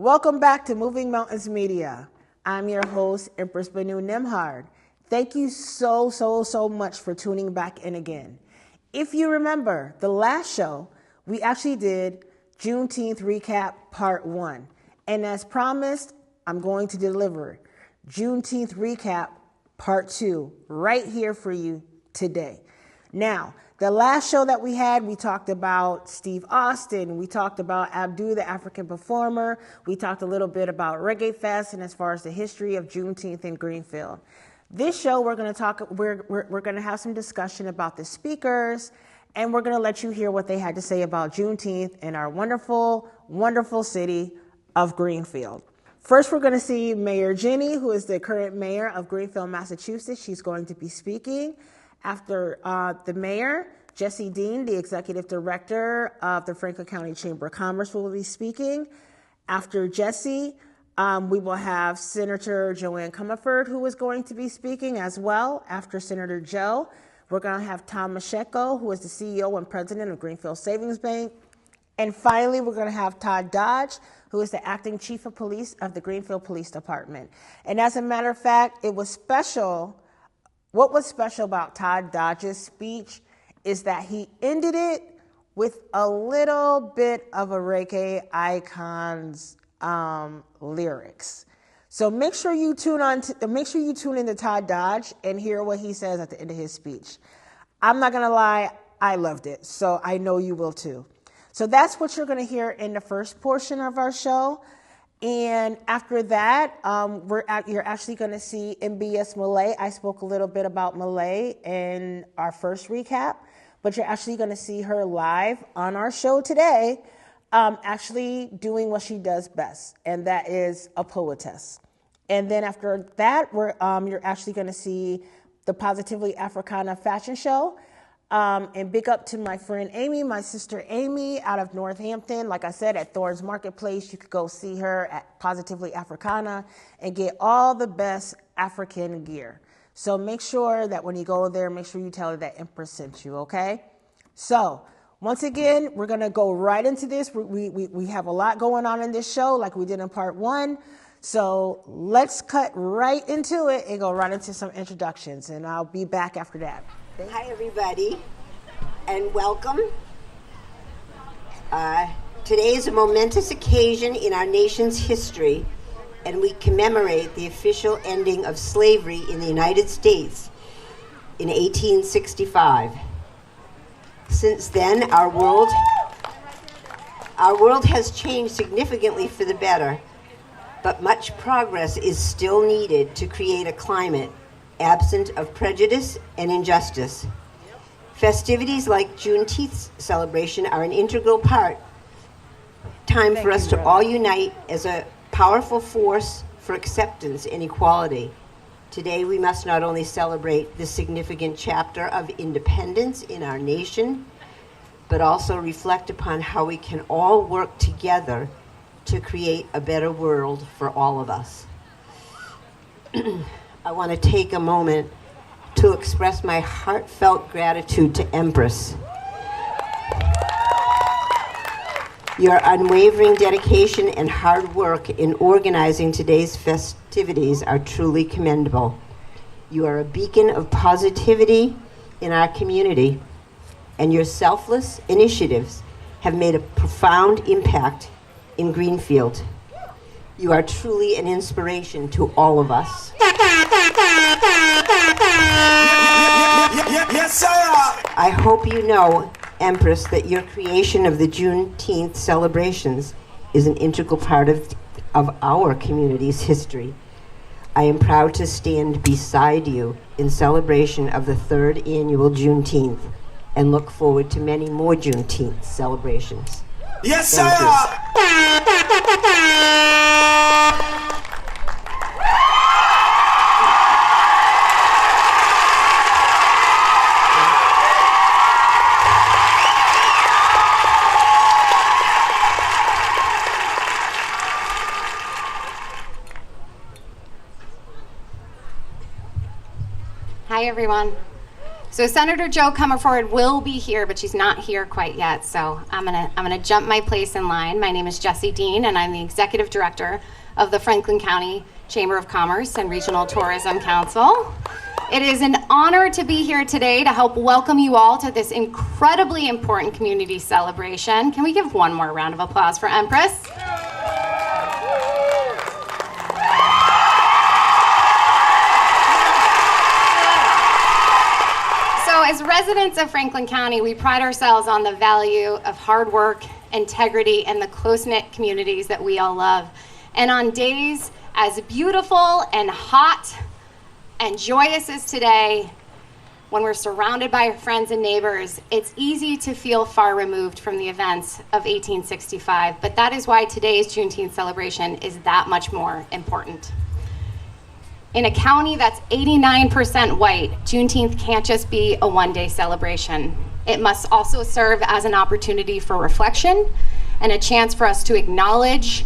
Welcome back to Moving Mountains Media. I'm your host, Empress Bennu Nembhrd. Thank you so much for tuning back in again. If you remember, the last show, we actually did Juneteenth Recap Part 1. And as promised, I'm going to deliver Juneteenth Recap Part 2 right here for you today. Now, the last show that we had, we talked about Steve Austin. We talked about Abdu, the African performer. We talked a little bit about Reggae Fest and as far as the history of Juneteenth in Greenfield. This show, we're going to have some discussion about the speakers, and we're going to let you hear what they had to say about Juneteenth in our wonderful, wonderful city of Greenfield. First, we're going to see Mayor Jenny, who is the current mayor of Greenfield, Massachusetts. She's going to be speaking. After the mayor, Jesse Dean, the executive director of the Franklin County Chamber of Commerce, will be speaking. After Jesse, we will have Senator Joanne Comerford, who is going to be speaking as well. After Senator Joe, we're going to have Tom Masheko, who is the CEO and president of Greenfield Savings Bank. And finally, we're going to have Todd Dodge, who is the acting chief of police of the Greenfield Police Department. And as a matter of fact, it was special. What was special about Todd Dodge's speech is that he ended it with a little bit of a reggae icon's lyrics. So make sure you tune into Todd Dodge and hear what he says at the end of his speech. I'm not gonna lie, I loved it, so I know you will too. So that's what you're gonna hear in the first portion of our show. And after that, you're actually going to see MBS Malay. I spoke a little bit about Malay in our first recap, but you're actually going to see her live on our show today, actually doing what she does best, and that is a poetess. And then after that, you're actually going to see the Positively Africana fashion show. And big up to my friend Amy, my sister Amy out of Northampton. Like I said, at Thorne's Marketplace, you could go see her at Positively Africana and get all the best African gear. So make sure that when you go there, make sure you tell her that Empress sent you, okay? So once again, we're going to go right into this. We have a lot going on in this show like we did in part 1. So let's cut right into it and go right into some introductions, and I'll be back after that. Hi, everybody, and welcome. Today is a momentous occasion in our nation's history, and we commemorate the official ending of slavery in the United States in 1865. Since then, our world has changed significantly for the better, but much progress is still needed to create a climate absent of prejudice and injustice. Festivities like Juneteenth celebration are an integral time for us to all unite as a powerful force for acceptance and equality. Today, we must not only celebrate this significant chapter of independence in our nation, but also reflect upon how we can all work together to create a better world for all of us. I want to take a moment to express my heartfelt gratitude to Empress. Your unwavering dedication and hard work in organizing today's festivities are truly commendable. You are a beacon of positivity in our community, and your selfless initiatives have made a profound impact in Greenfield. You are truly an inspiration to all of us. Yes, sir. I hope you know, Empress, that your creation of the Juneteenth celebrations is an integral part of our community's history. I am proud to stand beside you in celebration of the 3rd annual Juneteenth and look forward to many more Juneteenth celebrations. Yes, sir. Hi, everyone. So Senator Jo Comerford will be here, but she's not here quite yet. So I'm gonna jump my place in line. My name is Jessie Dean, and I'm the Executive Director of the Franklin County Chamber of Commerce and Regional Tourism Council. It is an honor to be here today to help welcome you all to this incredibly important community celebration. Can we give one more round of applause for Empress? So as residents of Franklin County, we pride ourselves on the value of hard work, integrity, and the close-knit communities that we all love. And on days as beautiful and hot and joyous as today, when we're surrounded by our friends and neighbors, it's easy to feel far removed from the events of 1865, but that is why today's Juneteenth celebration is that much more important. In a county that's 89% white, Juneteenth can't just be a one-day celebration. It must also serve as an opportunity for reflection and a chance for us to acknowledge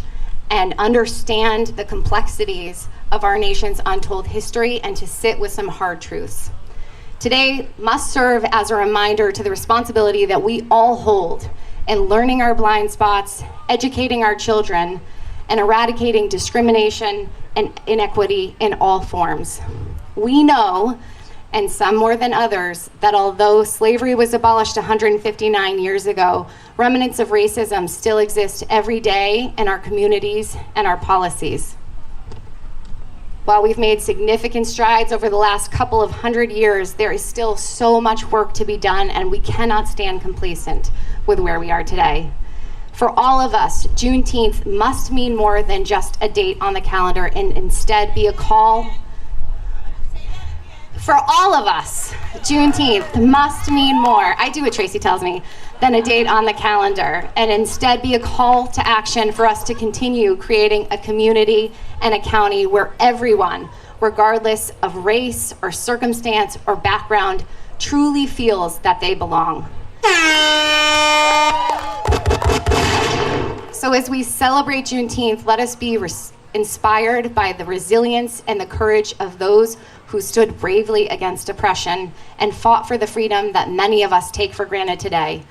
and understand the complexities of our nation's untold history and to sit with some hard truths. Today must serve as a reminder to the responsibility that we all hold in learning our blind spots, educating our children, and eradicating discrimination and inequity in all forms. We know, and some more than others, that although slavery was abolished 159 years ago, remnants of racism still exist every day in our communities and our policies. While we've made significant strides over the last couple of hundred years, there is still so much work to be done, and we cannot stand complacent with where we are today. For all of us, Juneteenth must mean more than just a date on the calendar and instead be a call. For all of us, Juneteenth must mean more, I do what Tracy tells me, than a date on the calendar, and instead be a call to action for us to continue creating a community and a county where everyone, regardless of race or circumstance or background, truly feels that they belong. So as we celebrate Juneteenth, let us be inspired by the resilience and the courage of those who stood bravely against oppression and fought for the freedom that many of us take for granted today.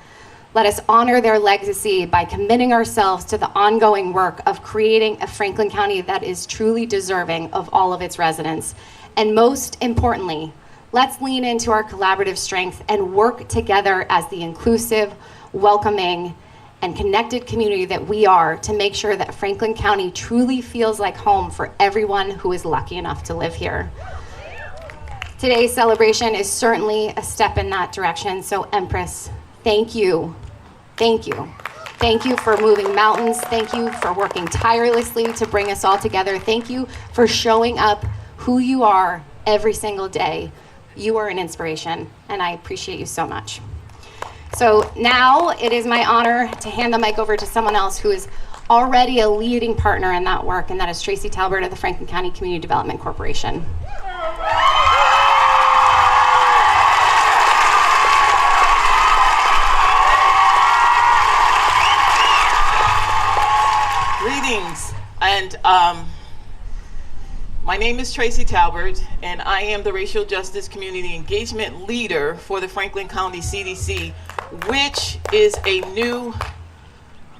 Let us honor their legacy by committing ourselves to the ongoing work of creating a Franklin County that is truly deserving of all of its residents. And most importantly, let's lean into our collaborative strength and work together as the inclusive, welcoming, and connected community that we are to make sure that Franklin County truly feels like home for everyone who is lucky enough to live here. Today's celebration is certainly a step in that direction, so Empress, thank you. Thank you. Thank you for moving mountains. Thank you for working tirelessly to bring us all together. Thank you for showing up who you are every single day. You are an inspiration, and I appreciate you so much. So now it is my honor to hand the mic over to someone else who is already a leading partner in that work, and that is Tracy Talbert of the Franklin County Community Development Corporation. Greetings, and my name is Tracy Talbert, and I am the Racial Justice Community Engagement Leader for the Franklin County CDC, which is a new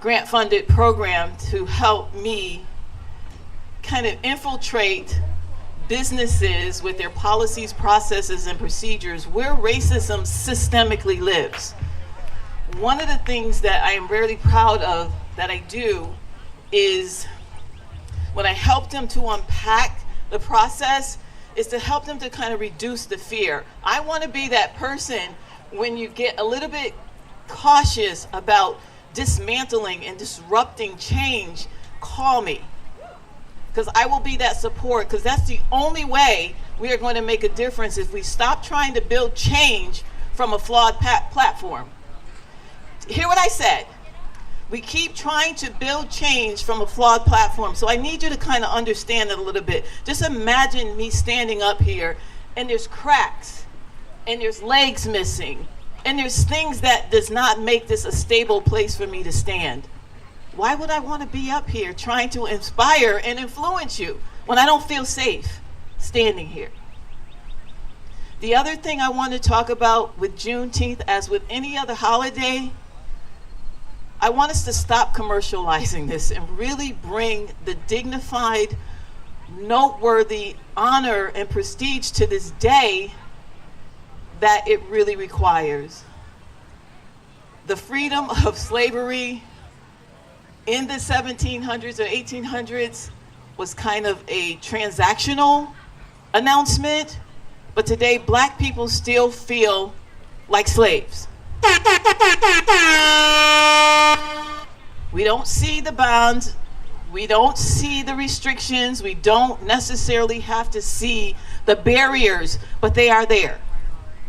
grant-funded program to help me kind of infiltrate businesses with their policies, processes, and procedures where racism systemically lives. One of the things that I am really proud of that I do is when I help them to unpack the process is to help them to kind of reduce the fear. I want to be that person when you get a little bit cautious about dismantling and disrupting change, call me. Because I will be that support, because that's the only way we are going to make a difference if we stop trying to build change from a flawed platform. Hear what I said. We keep trying to build change from a flawed platform. So I need you to kind of understand it a little bit. Just imagine me standing up here and there's cracks and there's legs missing and there's things that does not make this a stable place for me to stand. Why would I want to be up here trying to inspire and influence you when I don't feel safe standing here? The other thing I want to talk about with Juneteenth, as with any other holiday, I want us to stop commercializing this and really bring the dignified, noteworthy honor and prestige to this day that it really requires. The freedom of slavery in the 1700s or 1800s was kind of a transactional announcement, but today black people still feel like slaves. We don't see the bonds, we don't see the restrictions, we don't necessarily have to see the barriers, but they are there.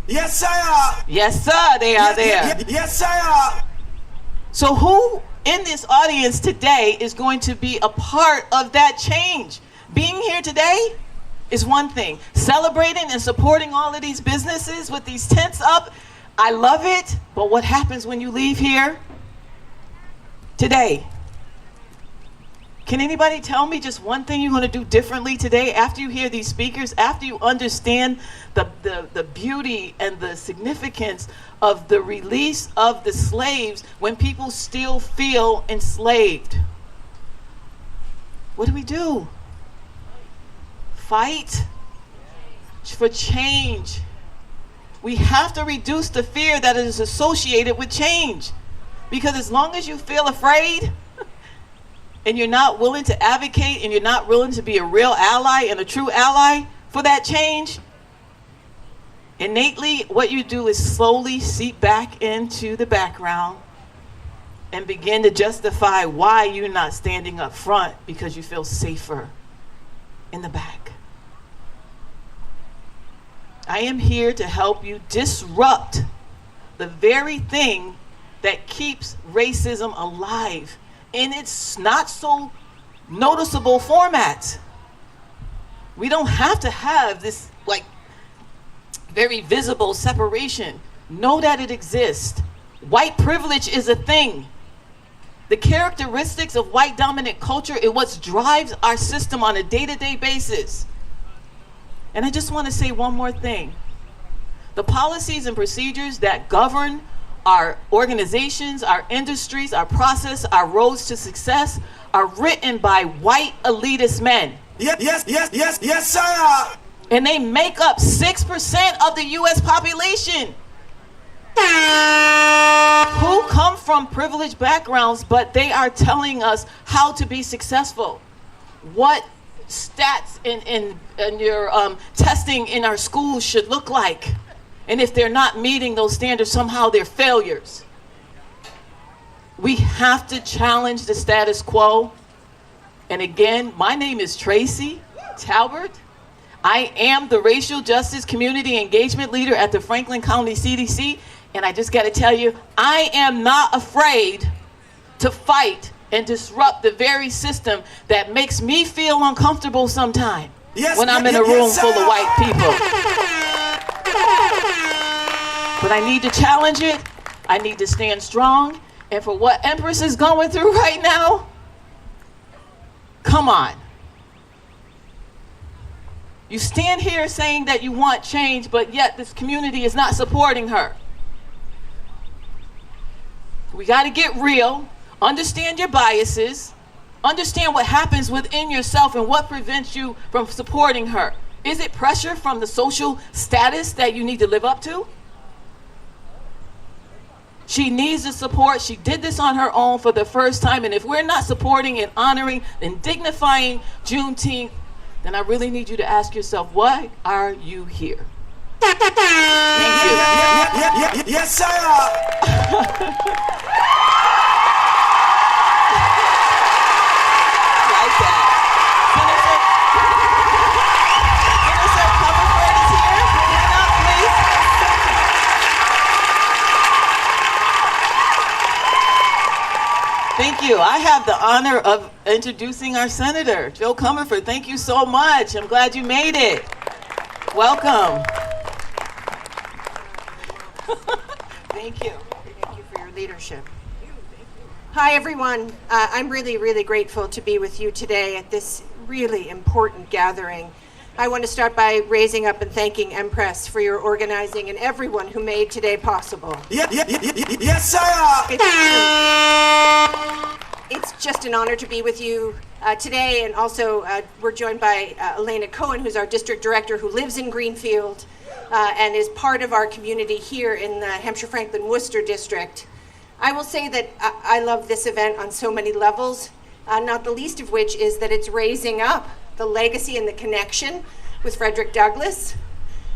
Yes, sir. Yes, sir, they are there. Yes, sir. So who in this audience today is going to be a part of that change? Being here today is one thing. Celebrating and supporting all of these businesses with these tents up, I love it, but what happens when you leave here today? Can anybody tell me just one thing you're going to do differently today after you hear these speakers, after you understand the beauty and the significance of the release of the slaves when people still feel enslaved? What do we do? Fight for change. We have to reduce the fear that is associated with change. Because as long as you feel afraid and you're not willing to advocate and you're not willing to be a real ally and a true ally for that change, innately what you do is slowly seep back into the background and begin to justify why you're not standing up front, because you feel safer in the back. I am here to help you disrupt the very thing that keeps racism alive in its not so noticeable format. We don't have to have this like very visible separation. Know that it exists. White privilege is a thing. The characteristics of white dominant culture is what drives our system on a day-to-day basis. And I just want to say one more thing. The policies and procedures that govern our organizations, our industries, our process, our roads to success are written by white elitist men. Yes, sir. And they make up 6% of the US population, who come from privileged backgrounds, but they are telling us how to be successful. What stats in your testing in our schools should look like. And if they're not meeting those standards, somehow they're failures. We have to challenge the status quo. And again, my name is Tracy Talbert. I am the Racial Justice Community Engagement Leader at the Franklin County CDC. And I just got to tell you, I am not afraid to fight and disrupt the very system that makes me feel uncomfortable sometimes when I'm in a room full of white people. But I need to challenge it. I need to stand strong. And for what Empress is going through right now, come on. You stand here saying that you want change, but yet this community is not supporting her. We got to get real. Understand your biases. Understand what happens within yourself and what prevents you from supporting her. Is it pressure from the social status that you need to live up to? She needs the support. She did this on her own for the first time. And if we're not supporting and honoring and dignifying Juneteenth, then I really need you to ask yourself, why are you here? Thank you. Yes, sir. Like that. Senator Comerford is here. Come on up, please. Thank you. I have the honor of introducing our senator, Joe Comerford. Thank you so much. I'm glad you made it. Welcome. Thank you. Thank you for your leadership. Hi, everyone. I'm really, really grateful to be with you today at this really important gathering. I want to start by raising up and thanking Empress for your organizing and everyone who made today possible. Yes, sir. It's just an honor to be with you today, and also we're joined by Elena Cohen, who's our district director, who lives in Greenfield and is part of our community here in the Hampshire Franklin Worcester district. I will say that I love this event on so many levels, not the least of which is that it's raising up the legacy and the connection with Frederick Douglass.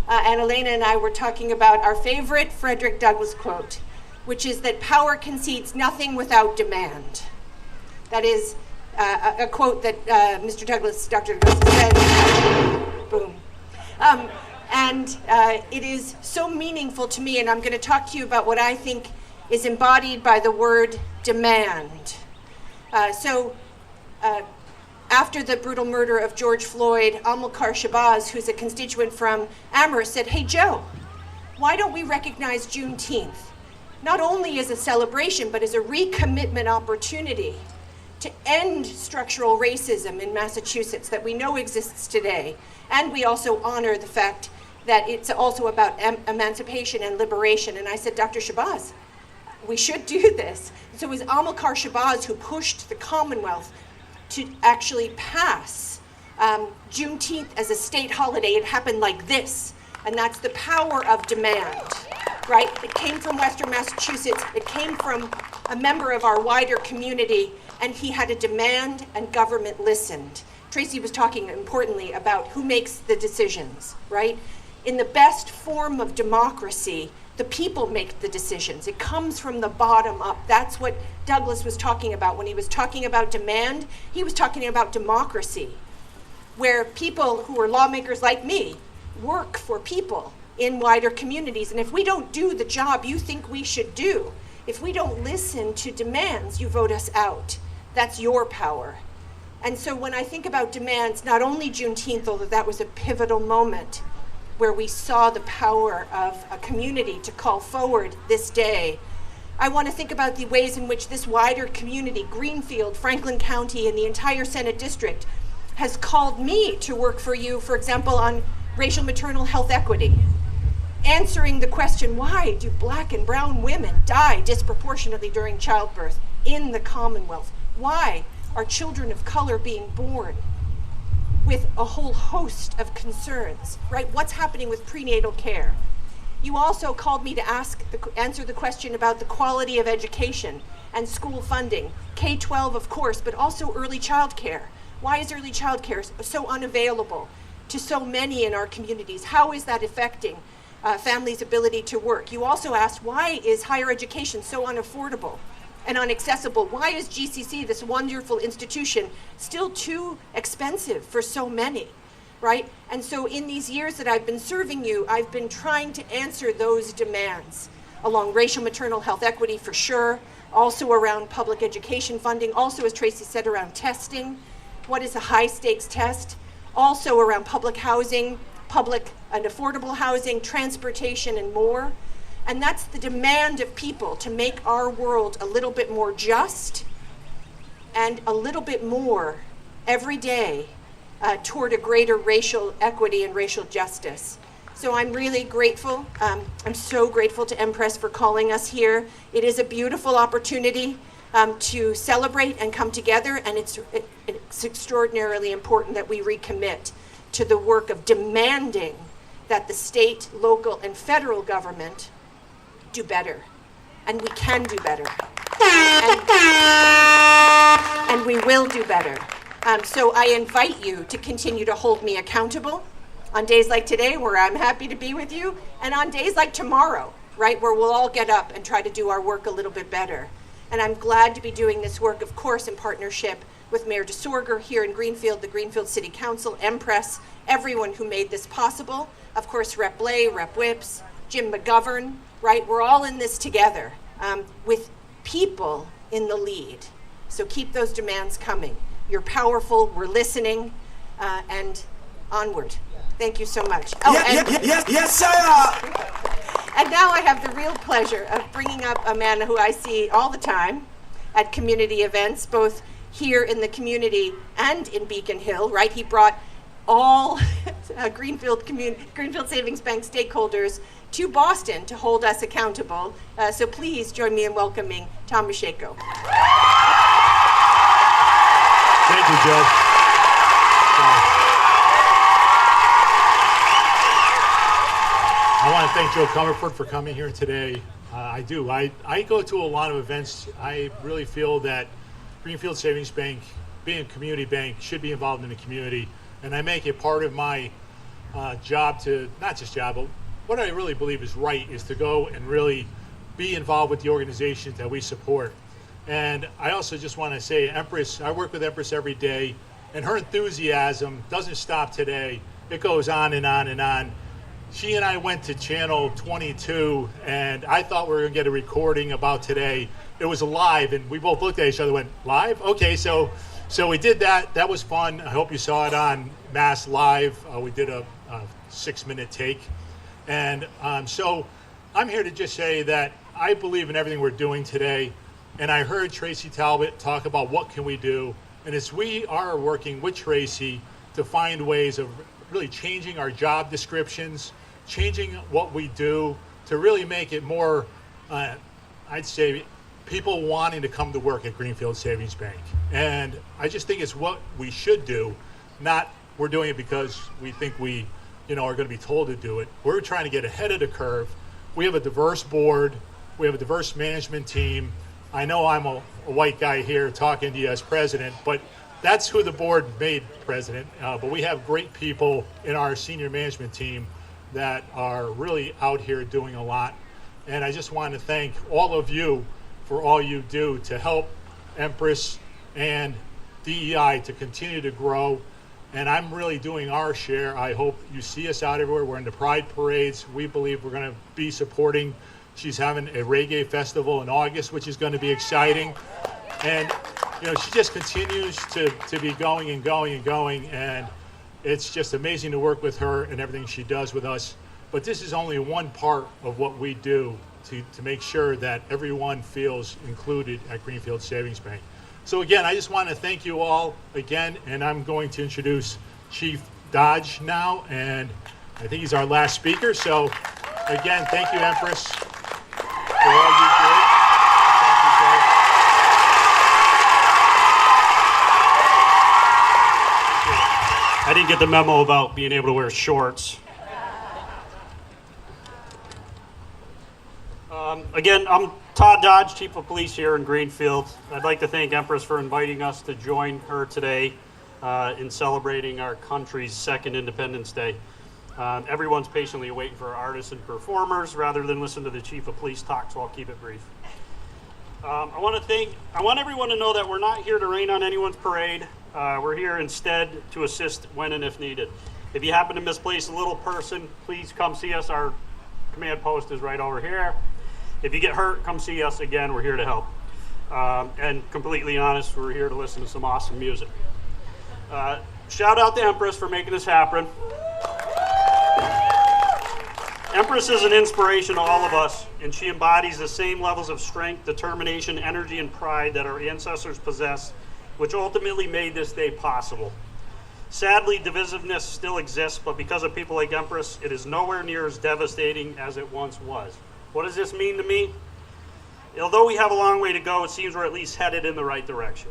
And Elena and I were talking about our favorite Frederick Douglass quote, which is that power concedes nothing without demand. That is a quote that Dr. Douglass said. Boom. And it is so meaningful to me, and I'm going to talk to you about what I think is embodied by the word demand. After the brutal murder of George Floyd, Amilcar Shabazz, who's a constituent from Amherst, said, "Hey, Joe, why don't we recognize Juneteenth, not only as a celebration, but as a recommitment opportunity to end structural racism in Massachusetts that we know exists today. And we also honor the fact that it's also about emancipation and liberation." And I said, "Dr. Shabazz, we should do this." So it was Amilcar Shabazz who pushed the Commonwealth to actually pass Juneteenth as a state holiday. It happened like this, and that's the power of demand, right? It came from Western Massachusetts. It came from a member of our wider community, and he had a demand, and government listened. Tracy was talking importantly about who makes the decisions, right? In the best form of democracy, the people make the decisions. It comes from the bottom up. That's what Douglass was talking about. When he was talking about demand, he was talking about democracy, where people who are lawmakers like me work for people in wider communities. And if we don't do the job you think we should do, if we don't listen to demands, you vote us out. That's your power. And so when I think about demands, not only Juneteenth, although that was a pivotal moment where we saw the power of a community to call forward this day, I want to think about the ways in which this wider community, Greenfield, Franklin County, and the entire Senate District, has called me to work for you, for example, on racial maternal health equity. Answering the question, why do Black and brown women die disproportionately during childbirth in the Commonwealth? Why are children of color being born with a whole host of concerns, right? What's happening with prenatal care? You also called me to answer the question about the quality of education and school funding, K-12 of course, but also early child care. Why is early child care so unavailable to so many in our communities? How is that affecting families' ability to work? You also asked, why is higher education so unaffordable and unaccessible? Why is GCC, this wonderful institution, still too expensive for so many, right? And so in these years that I've been serving you, I've been trying to answer those demands along racial maternal health equity for sure, also around public education funding, also, as Tracy said, around testing. What is a high stakes test? Also around public housing, public and affordable housing, transportation, and more. And that's the demand of people to make our world a little bit more just and a little bit more every day toward a greater racial equity and racial justice. So I'm really grateful. I'm so grateful to Empress for calling us here. It is a beautiful opportunity to celebrate and come together, and it's extraordinarily important that we recommit to the work of demanding that the state, local, and federal government do better. And we can do better. And we will do better. So I invite you to continue to hold me accountable on days like today, where I'm happy to be with you, and on days like tomorrow, right, where we'll all get up and try to do our work a little bit better. And I'm glad to be doing this work, of course, in partnership with Mayor DeSorger here in Greenfield, the Greenfield City Council, Empress, everyone who made this possible. Of course, Rep. Blay, Rep. Whips, Jim McGovern, right? We're all in this together with people in the lead. So keep those demands coming. You're powerful, we're listening, and onward. Thank you so much. Yes, sir. And now I have the real pleasure of bringing up a man who I see all the time at community events, both here in the community and in Beacon Hill, right? He brought all Greenfield Savings Bank stakeholders to Boston to hold us accountable. So please join me in welcoming Tom Masheko. Thank you, Joe. I want to thank Joe Comerford for coming here today. I do. I go to a lot of events. I really feel that Greenfield Savings Bank, being a community bank, should be involved in the community. And I make it part of my job to, not just job, but what I really believe is right is to go and really be involved with the organizations that we support. And I also just want to say, Empress, I work with Empress every day, and her enthusiasm doesn't stop today. It goes on and on and on. She and I went to channel 22, and I thought we were going to get a recording about today. It was live, and we both looked at each other and went, live? Okay, so we did that. That was fun. I hope you saw it on Mass Live. We did a 6-minute take. And so I'm here to just say that I believe in everything we're doing today. And I heard Tracy Talbot talk about what can we do. And as we are working with Tracy to find ways of really changing our job descriptions, changing what we do to really make it more, I'd say, people wanting to come to work at Greenfield Savings Bank. And I just think it's what we should do, not we're doing it because we think we are going to be told to do it. We're trying to get ahead of the curve. We have a diverse board. We have a diverse management team. I know I'm a white guy here talking to you as president, but that's who the board made president. But we have great people in our senior management team that are really out here doing a lot. And I just want to thank all of you for all you do to help Empress and DEI to continue to grow. And I'm really doing our share. I hope you see us out everywhere. We're in the Pride Parades. We believe we're going to be supporting. She's having a reggae festival in August, which is going to be exciting. And she just continues to be going and going and going. And it's just amazing to work with her and everything she does with us. But this is only one part of what we do to make sure that everyone feels included at Greenfield Savings Bank. So again, I just want to thank you all again, and I'm going to introduce Chief Dodge now, and I think he's our last speaker. So again, thank you, Empress, for all you do. Thank you, Joe. I didn't get the memo about being able to wear shorts. Again, I'm Todd Dodge, Chief of Police here in Greenfield. I'd like to thank Empress for inviting us to join her today in celebrating our country's second Independence Day. Everyone's patiently waiting for our artists and performers rather than listen to the Chief of Police talk, so I'll keep it brief. I want everyone to know that we're not here to rain on anyone's parade. We're here instead to assist when and if needed. If you happen to misplace a little person, please come see us. Our command post is right over here. If you get hurt, come see us again. We're here to help. And completely honest, we're here to listen to some awesome music. Shout out to Empress for making this happen. Empress is an inspiration to all of us, and she embodies the same levels of strength, determination, energy, and pride that our ancestors possessed, which ultimately made this day possible. Sadly, divisiveness still exists, but because of people like Empress, it is nowhere near as devastating as it once was. What does this mean to me? Although we have a long way to go, it seems we're at least headed in the right direction.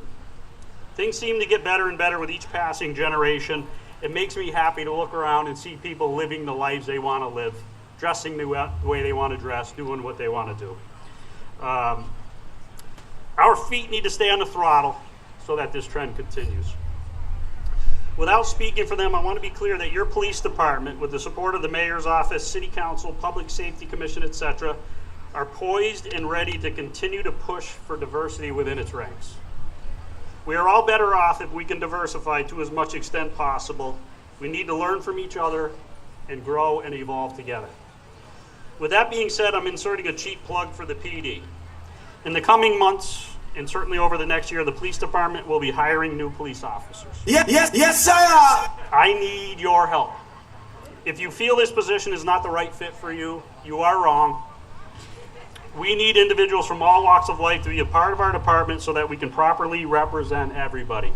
Things seem to get better and better with each passing generation. It makes me happy to look around and see people living the lives they want to live, dressing the way they want to dress, doing what they want to do. Our feet need to stay on the throttle so that this trend continues. Without speaking for them, I want to be clear that your police department, with the support of the mayor's office, city council, public safety commission, etc., are poised and ready to continue to push for diversity within its ranks. We are all better off if we can diversify to as much extent possible. We need to learn from each other and grow and evolve together. With that being said, I'm inserting a cheap plug for the PD. In the coming months, and certainly over the next year, the police department will be hiring new police officers. Yes, sir. I need your help. If you feel this position is not the right fit for you, you are wrong. We need individuals from all walks of life to be a part of our department so that we can properly represent everybody.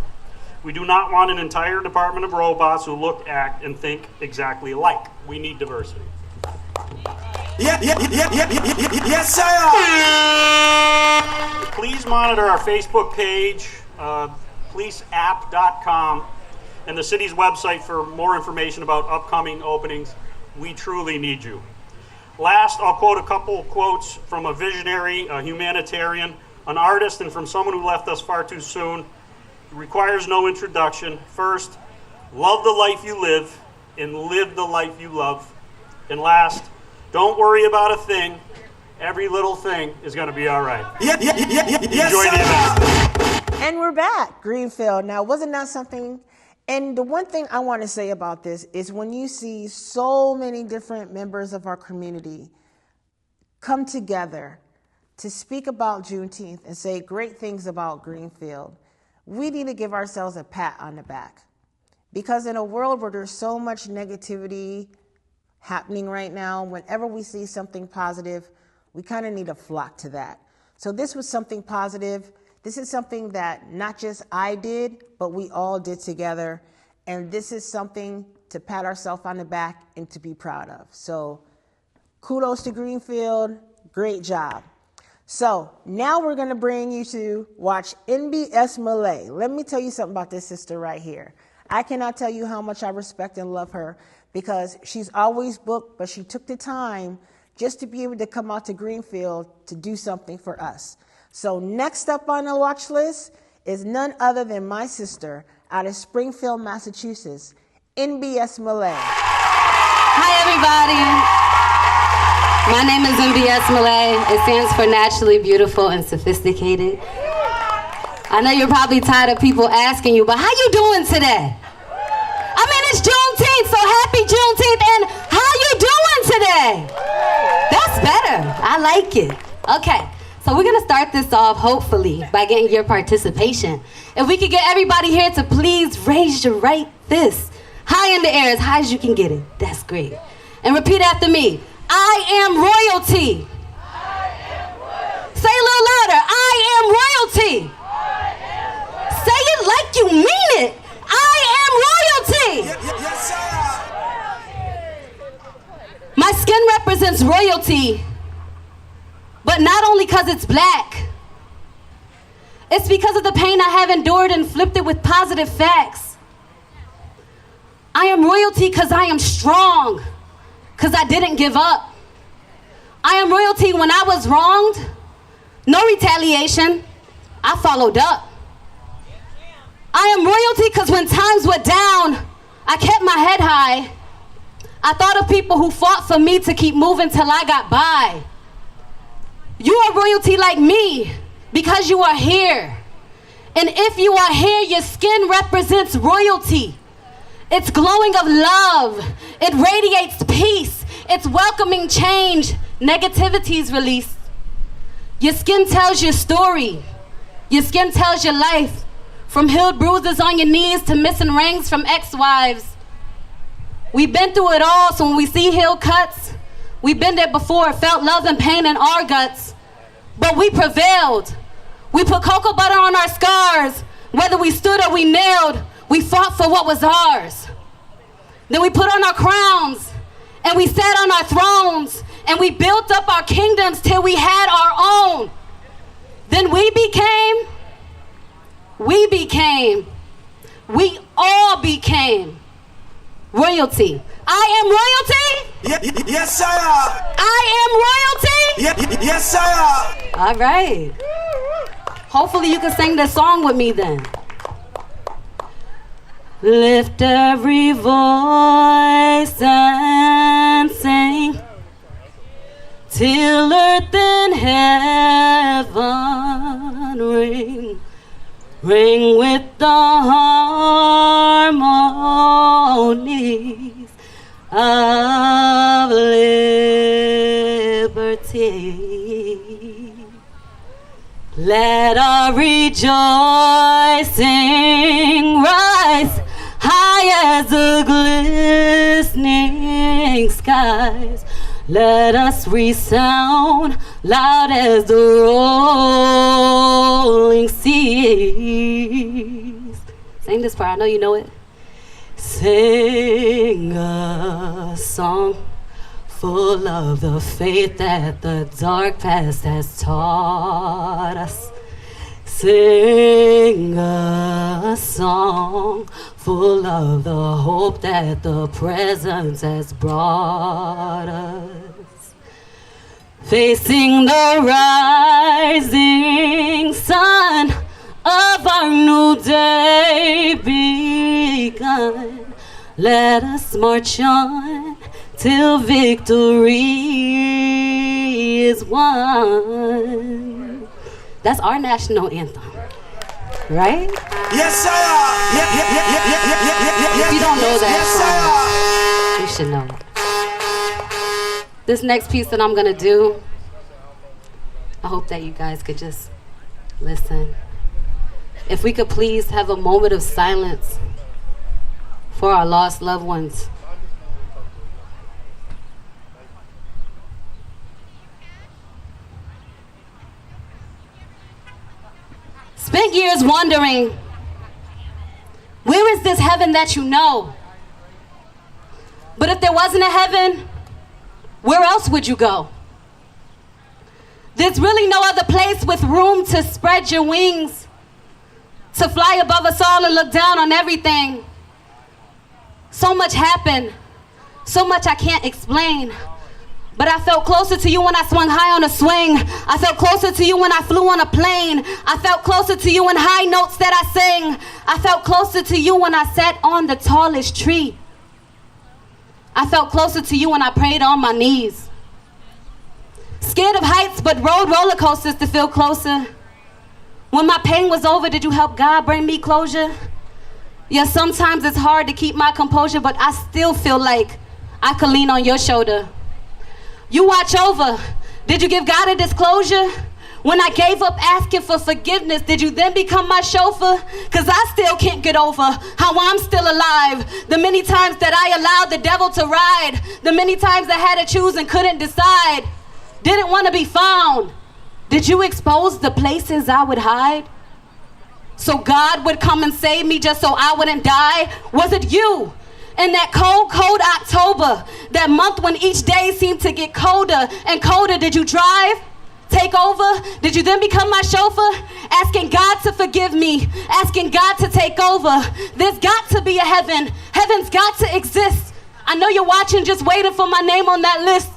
We do not want an entire department of robots who look, act, and think exactly alike. We need diversity. Yes, sir. Please monitor our Facebook page, policeapp.com, and the city's website for more information about upcoming openings. We truly need you. Last, I'll quote a couple quotes from a visionary, a humanitarian, an artist, and from someone who left us far too soon. It requires no introduction. First, love the life you live and live the life you love. And last, don't worry about a thing. Every little thing is going to be all right. Enjoy the event. And we're back, Greenfield. Now, wasn't that something? And the one thing I want to say about this is when you see so many different members of our community come together to speak about Juneteenth and say great things about Greenfield, we need to give ourselves a pat on the back. Because in a world where there's so much negativity happening right now, whenever we see something positive, we kind of need to flock to that. So this was something positive. This is something that not just I did, but we all did together. And this is something to pat ourselves on the back and to be proud of. So kudos to Greenfield. Great job. So now we're going to bring you to watch Empress Malay. Let me tell you something about this sister right here. I cannot tell you how much I respect and love her because she's always booked, but she took the time just to be able to come out to Greenfield to do something for us. So next up on the watch list is none other than my sister out of Springfield, Massachusetts, Empress Malay. Hi, everybody. My name is Empress Malay. It stands for Naturally Beautiful and Sophisticated. I know you're probably tired of people asking you, but how you doing today? I mean, it's Juneteenth, so happy Juneteenth, and how you doing today? That's better. I like it. Okay. So we're going to start this off, hopefully, by getting your participation. If we could get everybody here to please raise your right fist high in the air, as high as you can get it. That's great. And repeat after me. I am royalty. Say it a little louder. I am royalty. Say it like you mean it. I am royalty. Yes, sir. My skin represents royalty. But not only because it's black, it's because of the pain I have endured and flipped it with positive facts. I am royalty because I am strong, because I didn't give up. I am royalty when I was wronged, no retaliation, I followed up. I am royalty because when times were down, I kept my head high. I thought of people who fought for me to keep moving till I got by. You are royalty like me because you are here. And if you are here, your skin represents royalty. It's glowing of love. It radiates peace. It's welcoming change. Negativity is released. Your skin tells your story. Your skin tells your life. From healed bruises on your knees to missing rings from ex-wives. We've been through it all, so when we see healed cuts, we've been there before, felt love and pain in our guts, but we prevailed. We put cocoa butter on our scars. Whether we stood or we knelt, we fought for what was ours. Then we put on our crowns, and we sat on our thrones, and we built up our kingdoms till we had our own. Then we all became royalty. I am royalty. Yes, sir. I am royalty. Yes, sir. All right. Hopefully you can sing this song with me then. Lift every voice and sing till earth and heaven ring. Ring with the harmonies of liberty. Let our rejoicing rise high as the glistening skies. Let us resound loud as the rolling seas. Sing this part. I know you know it. Sing a song full of the faith that the dark past has taught us. Sing a song full of the hope that the present has brought us. Facing the rising sun of our new day begun, let us march on till victory is won. That's our national anthem, right? Yes, sir. If you don't know that Yes, song, you should know it. This next piece that I'm gonna do, I hope that you guys could just listen. If we could please have a moment of silence for our lost loved ones. Spent years wondering, where is this heaven that you know? But if there wasn't a heaven, where else would you go? There's really no other place with room to spread your wings, to fly above us all and look down on everything. So much happened, so much I can't explain. But I felt closer to you when I swung high on a swing. I felt closer to you when I flew on a plane. I felt closer to you in high notes that I sang. I felt closer to you when I sat on the tallest tree. I felt closer to you when I prayed on my knees. Scared of heights, but rode roller coasters to feel closer. When my pain was over, did you help God bring me closure? Yeah, sometimes it's hard to keep my composure, but I still feel like I could lean on your shoulder. You watch over. Did you give God a disclosure? When I gave up asking for forgiveness, did you then become my chauffeur? Cause I still can't get over how I'm still alive. The many times that I allowed the devil to ride. The many times I had to choose and couldn't decide. Didn't want to be found. Did you expose the places I would hide? So God would come and save me just so I wouldn't die? Was it you? In that cold, cold October, that month when each day seemed to get colder and colder, did you drive? Take over? Did you then become my chauffeur? Asking God to forgive me, asking God to take over. There's got to be a heaven. Heaven's got to exist. I know you're watching, just waiting for my name on that list.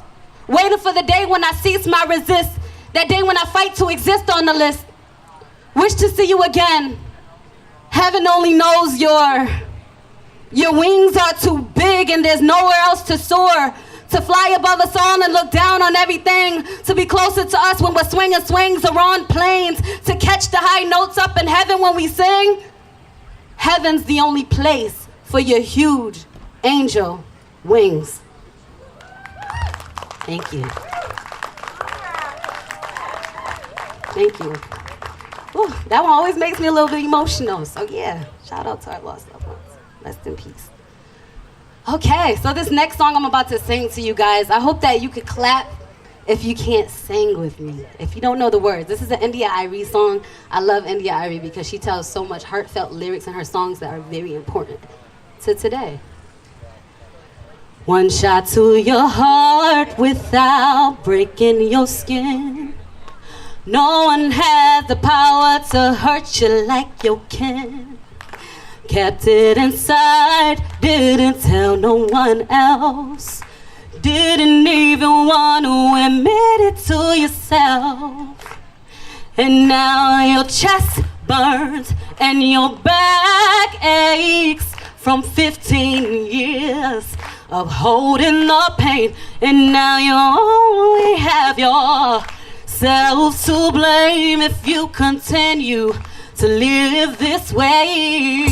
Waiting for the day when I cease my resist. That day when I fight to exist on the list. Wish to see you again. Heaven only knows your wings are too big and there's nowhere else to soar. To fly above us all and look down on everything. To be closer to us when we're swinging swings or on planes. To catch the high notes up in heaven when we sing. Heaven's the only place for your huge angel wings. Thank you. Thank you. Ooh, that one always makes me a little bit emotional. So yeah, shout out to our lost loved ones. Rest in peace. Okay, so this next song I'm about to sing to you guys, I hope that you could clap if you can't sing with me, if you don't know the words. This is an India Irie song. I love India Irie because she tells so much heartfelt lyrics in her songs that are very important to today. One shot to your heart without breaking your skin. No one has the power to hurt you like you can. Kept it inside, didn't tell no one else. Didn't even want to admit it to yourself. And now your chest burns and your back aches from 15 years of holding the pain. And now you only have yourself to blame if you continue to live this way.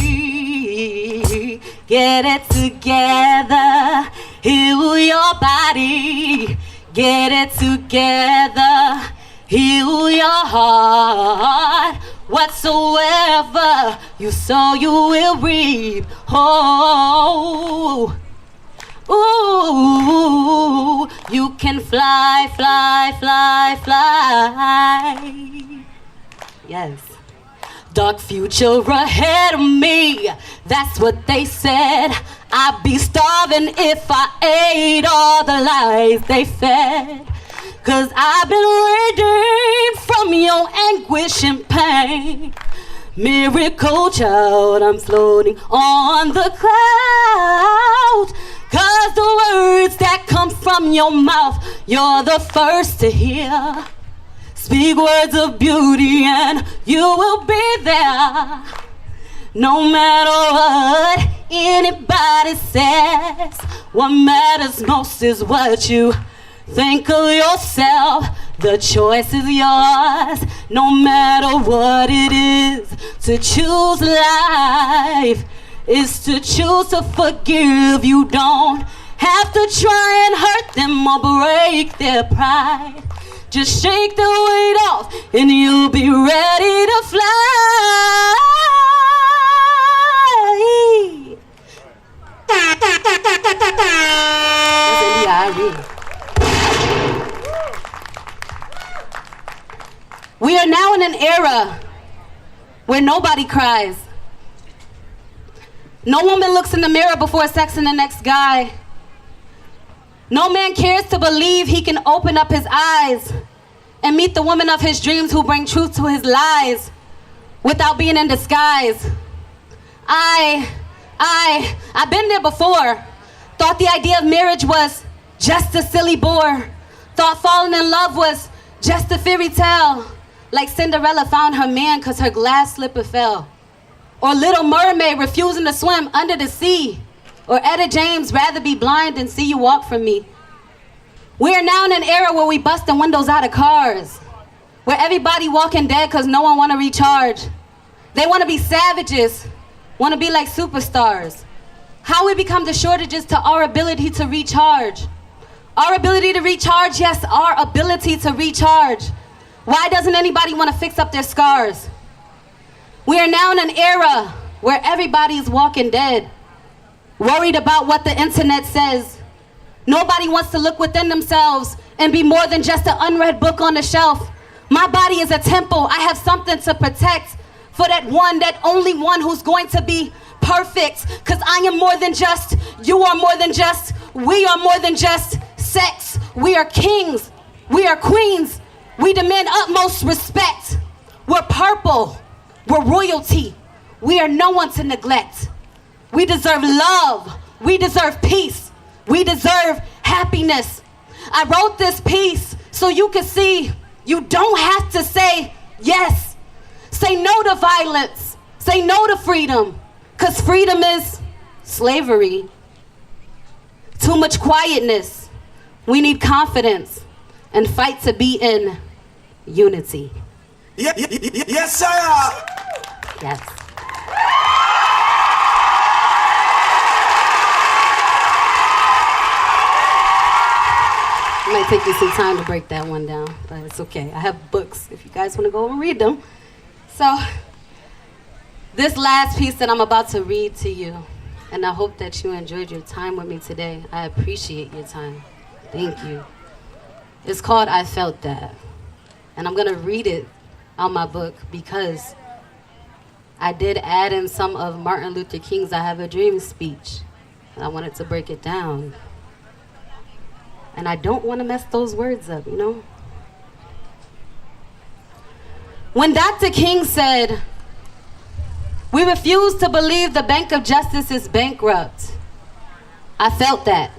Get it together, heal your body. Get it together, heal your heart. Whatsoever you sow, you will reap. Oh, ooh, you can fly, fly, fly, fly. Yes. Dark future ahead of me, that's what they said. I'd be starving if I ate all the lies they fed. 'Cause I've been redeemed from your anguish and pain. Miracle child, I'm floating on the clouds. 'Cause the words that come from your mouth, you're the first to hear. Speak words of beauty and you will be there. No matter what anybody says, what matters most is what you think of yourself. The choice is yours, no matter what it is. To choose life is to choose to forgive. You don't have to try and hurt them or break their pride. Just shake the weight off and you'll be ready to fly. We are now in an era where nobody cries. No woman looks in the mirror before sexing the next guy. No man cares to believe he can open up his eyes and meet the woman of his dreams who bring truth to his lies without being in disguise. I've been there before. Thought the idea of marriage was just a silly bore. Thought falling in love was just a fairy tale. Like Cinderella found her man 'cause her glass slipper fell. Or Little Mermaid refusing to swim under the sea. Or Etta James rather be blind than see you walk from me. We are now in an era where we busting windows out of cars. Where everybody walking dead 'cause no one want to recharge. They want to be savages, want to be like superstars. How we become the shortages to our ability to recharge. Our ability to recharge, yes, our ability to recharge. Why doesn't anybody want to fix up their scars? We are now in an era where everybody is walking dead, worried about what the internet says. Nobody wants to look within themselves and be more than just an unread book on the shelf. My body is a temple. I have something to protect for that only one who's going to be perfect. 'Cause I am more than just, you are more than just, we are more than just sex. We are kings. We are queens. We demand utmost respect. We're purple. We're royalty. We are no one to neglect. We deserve love. We deserve peace. We deserve happiness. I wrote this piece so you can see you don't have to say yes. Say no to violence. Say no to freedom. 'Cause freedom is slavery. Too much quietness. We need confidence and fight to be in unity. Yes, sir. Yes. It might take me some time to break that one down, but it's okay. I have books if you guys want to go and read them. So, this last piece that I'm about to read to you, and I hope that you enjoyed your time with me today. I appreciate your time. Thank you. It's called I Felt That. And I'm going to read it on my book because I did add in some of Martin Luther King's I Have a Dream speech. And I wanted to break it down. And I don't want to mess those words up, you know? When Dr. King said, "We refuse to believe the Bank of Justice is bankrupt," I felt that.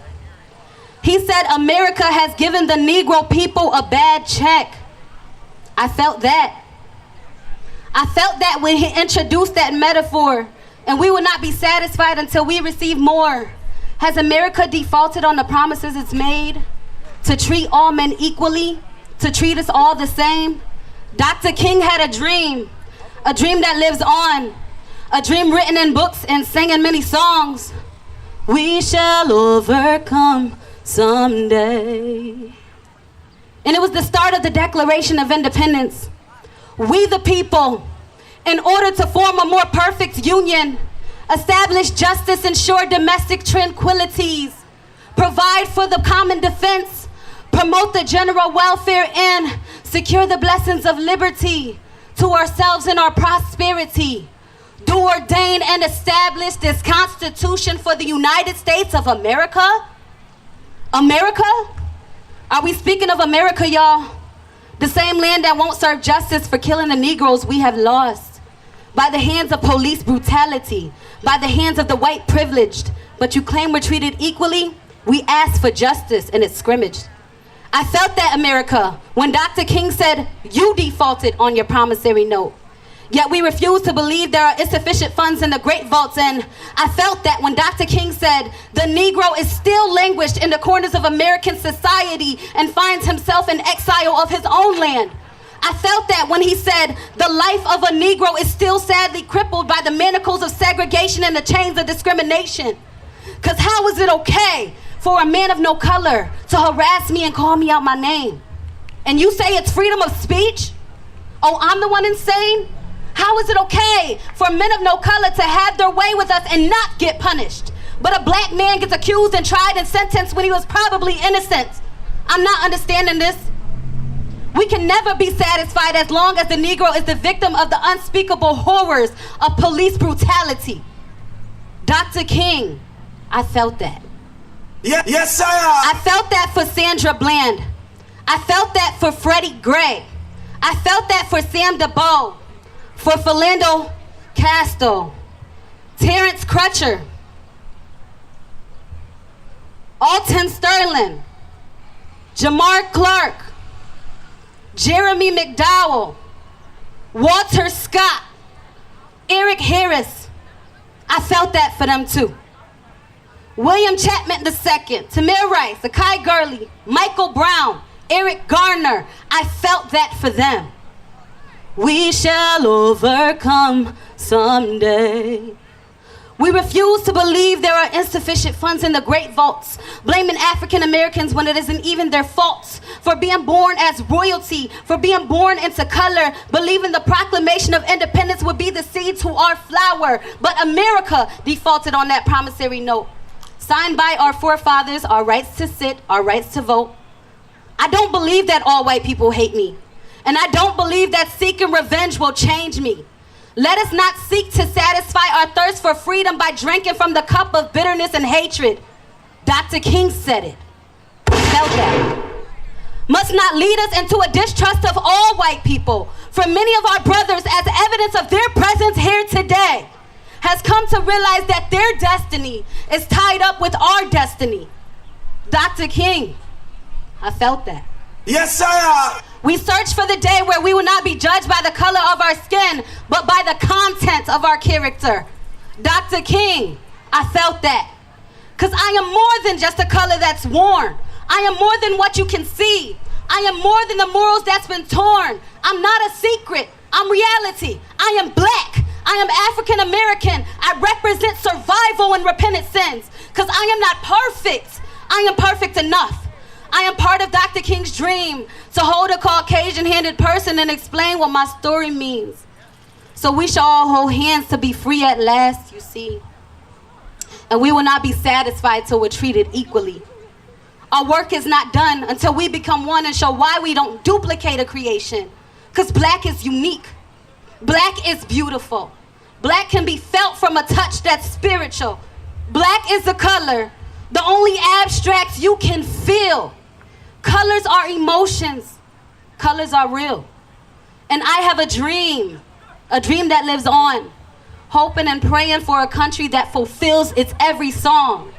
He said, "America has given the Negro people a bad check." I felt that. I felt that when he introduced that metaphor, and we will not be satisfied until we receive more. Has America defaulted on the promises it's made to treat all men equally, to treat us all the same? Dr. King had a dream that lives on, a dream written in books and sang in many songs. We shall overcome someday. And it was the start of the Declaration of Independence. We the people, in order to form a more perfect union, establish justice, ensure domestic tranquilities, provide for the common defense, promote the general welfare, and secure the blessings of liberty, to ourselves in our prosperity. Do ordain and establish this Constitution for the United States of America? America? Are we speaking of America, y'all? The same land that won't serve justice for killing the Negroes we have lost by the hands of police brutality, by the hands of the white privileged. But you claim we're treated equally? We ask for justice and it's scrimmaged. I felt that, America, when Dr. King said you defaulted on your promissory note. Yet we refuse to believe there are insufficient funds in the great vaults. And I felt that when Dr. King said the Negro is still languished in the corners of American society and finds himself in exile of his own land. I felt that when he said the life of a Negro is still sadly crippled by the manacles of segregation and the chains of discrimination. Because how is it okay for a man of no color to harass me and call me out my name? And you say it's freedom of speech? Oh, I'm the one insane? How is it okay for men of no color to have their way with us and not get punished? But a black man gets accused and tried and sentenced when he was probably innocent. I'm not understanding this. We can never be satisfied as long as the Negro is the victim of the unspeakable horrors of police brutality. Dr. King, I felt that. Yes, sir. I felt that for Sandra Bland. I felt that for Freddie Gray. I felt that for Sam DeBow, for Philando Castile, Terrence Crutcher, Alton Sterling, Jamar Clark, Jeremy McDowell, Walter Scott, Eric Harris. I felt that for them too. William Chapman II, Tamir Rice, Akai Gurley, Michael Brown, Eric Garner. I felt that for them. We shall overcome someday. We refuse to believe there are insufficient funds in the great vaults, blaming African Americans when it isn't even their faults, for being born as royalty, for being born into color, believing the Proclamation of Independence would be the seed to our flower. But America defaulted on that promissory note, signed by our forefathers, our rights to sit, our rights to vote. I don't believe that all white people hate me. And I don't believe that seeking revenge will change me. Let us not seek to satisfy our thirst for freedom by drinking from the cup of bitterness and hatred. Dr. King said it. I felt that. Must not lead us into a distrust of all white people. For many of our brothers, as evidence of their presence here today, has come to realize that their destiny is tied up with our destiny. Dr. King, I felt that. Yes, sir. We search for the day where we will not be judged by the color of our skin, but by the content of our character. Dr. King, I felt that. Because I am more than just a color that's worn. I am more than what you can see. I am more than the morals that's been torn. I'm not a secret. I'm reality. I am black. I am African American. I represent survival and repentant sins. Because I am not perfect. I am perfect enough. I am part of Dr. King's dream to hold a Caucasian-handed person and explain what my story means. So we shall all hold hands to be free at last, you see. And we will not be satisfied till we're treated equally. Our work is not done until we become one and show why we don't duplicate a creation. Because black is unique. Black is beautiful. Black can be felt from a touch that's spiritual. Black is the color, the only abstract you can feel. Colors are emotions. Colors are real. And I have a dream that lives on, hoping and praying for a country that fulfills its every song.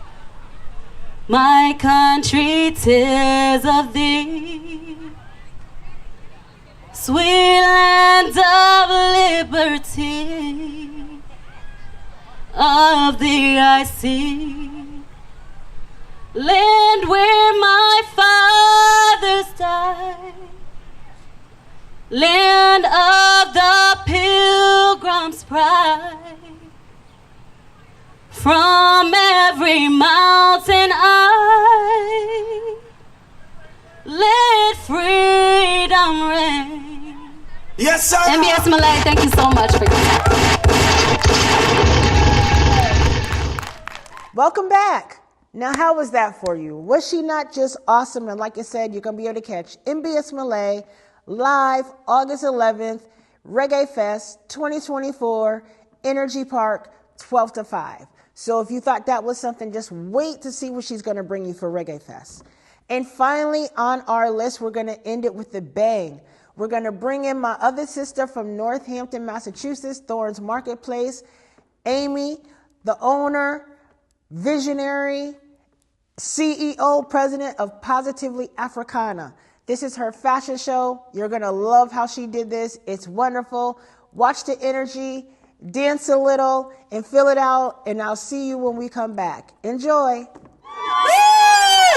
My country, 'tis of thee, sweet land of liberty, of thee I see. Land where my fathers died, land of the pilgrim's pride. From every mountain I let freedom reign. Yes, sir. MBS Malay, thank you so much for coming. Welcome back. Now, how was that for you? Was she not just awesome? And like I said, you're going to be able to catch MBS Malay live August 11th Reggae Fest 2024, Energy Park, 12 to 5. So if you thought that was something, just wait to see what she's going to bring you for Reggae Fest. And finally, on our list, we're going to end it with a bang. We're going to bring in my other sister from Northampton, Massachusetts, Thorns Marketplace, Amy, the owner, visionary, CEO, president of Positively Africana. This is her fashion show. You're going to love how she did this. It's wonderful. Watch the energy, dance a little, and fill it out. And I'll see you when we come back. Enjoy. Woo!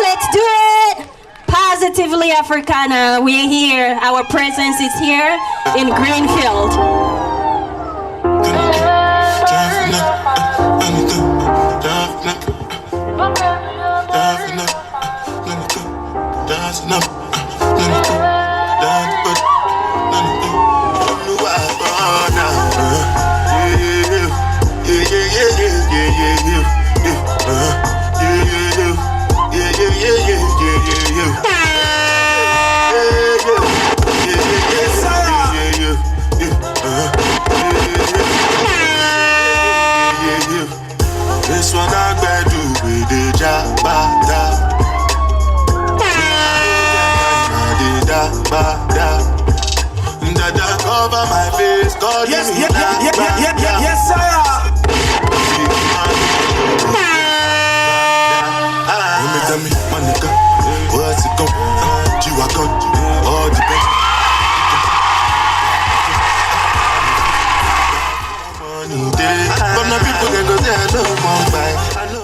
Let's do it. Positively Africana. We're here. Our presence is here in Greenfield. This one I better do with the jabata. Dada cover my face, God yes, yes, sir. Tell me, my nigga, what's it gon' you are gone, all the best.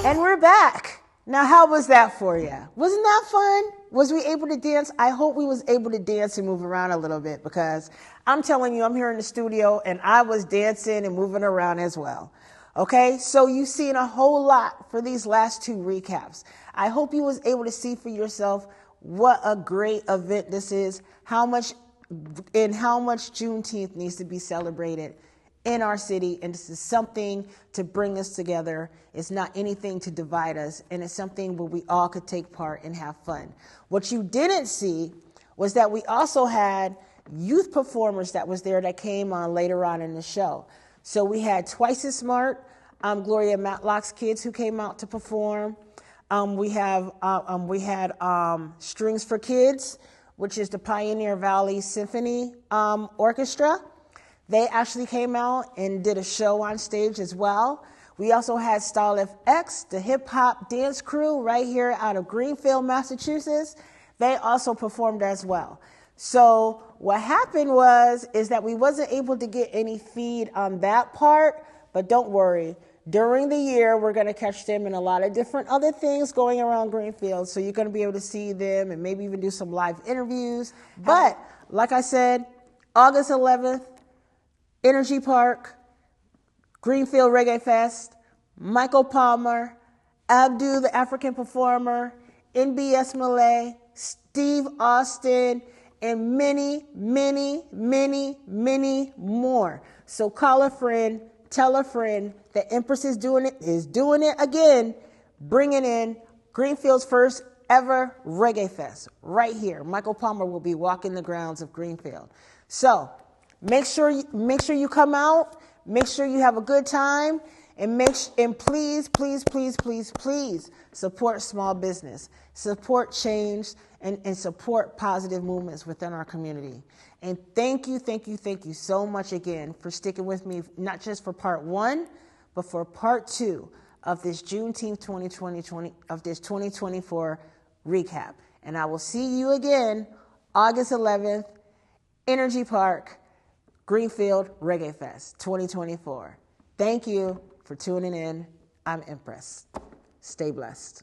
And we're back. Now, how was that for you? Wasn't that fun? Was we able to dance? I hope we was able to dance and move around a little bit, because I'm telling you, I'm here in the studio and I was dancing and moving around as well. Okay, so you've seen a whole lot for these last two recaps. I hope you was able to see for yourself what a great event this is, how much Juneteenth needs to be celebrated in our city, and this is something to bring us together. It's not anything to divide us, and it's something where we all could take part and have fun. What you didn't see was that we also had youth performers that was there that came on later on in the show. So we had Twice as Smart, Gloria Matlock's kids who came out to perform. We had Strings for Kids, which is the Pioneer Valley Symphony Orchestra. They actually came out and did a show on stage as well. We also had Style FX, the hip hop dance crew right here out of Greenfield, Massachusetts. They also performed as well. So what happened is that we wasn't able to get any feed on that part, but don't worry. During the year, we're going to catch them in a lot of different other things going around Greenfield. So you're going to be able to see them and maybe even do some live interviews. But like I said, August 11th, Energy Park, Greenfield Reggae Fest, Michael Palmer, Abdu the African Performer, NBS Malay, Steve Austin, and many, many, many, many more. So call a friend, tell a friend that Empress is doing it again, bringing in Greenfield's first ever Reggae Fest right here. Michael Palmer will be walking the grounds of Greenfield. So make sure you come out, make sure you have a good time, and please, please, please, please, please support small business, support change, and support positive movements within our community. And thank you so much again for sticking with me, not just for part 1, but for part 2 of this Juneteenth 2024 recap. And I will see you again August 11th, Energy Park, Greenfield Reggae Fest 2024. Thank you for tuning in. I'm Empress. Stay blessed.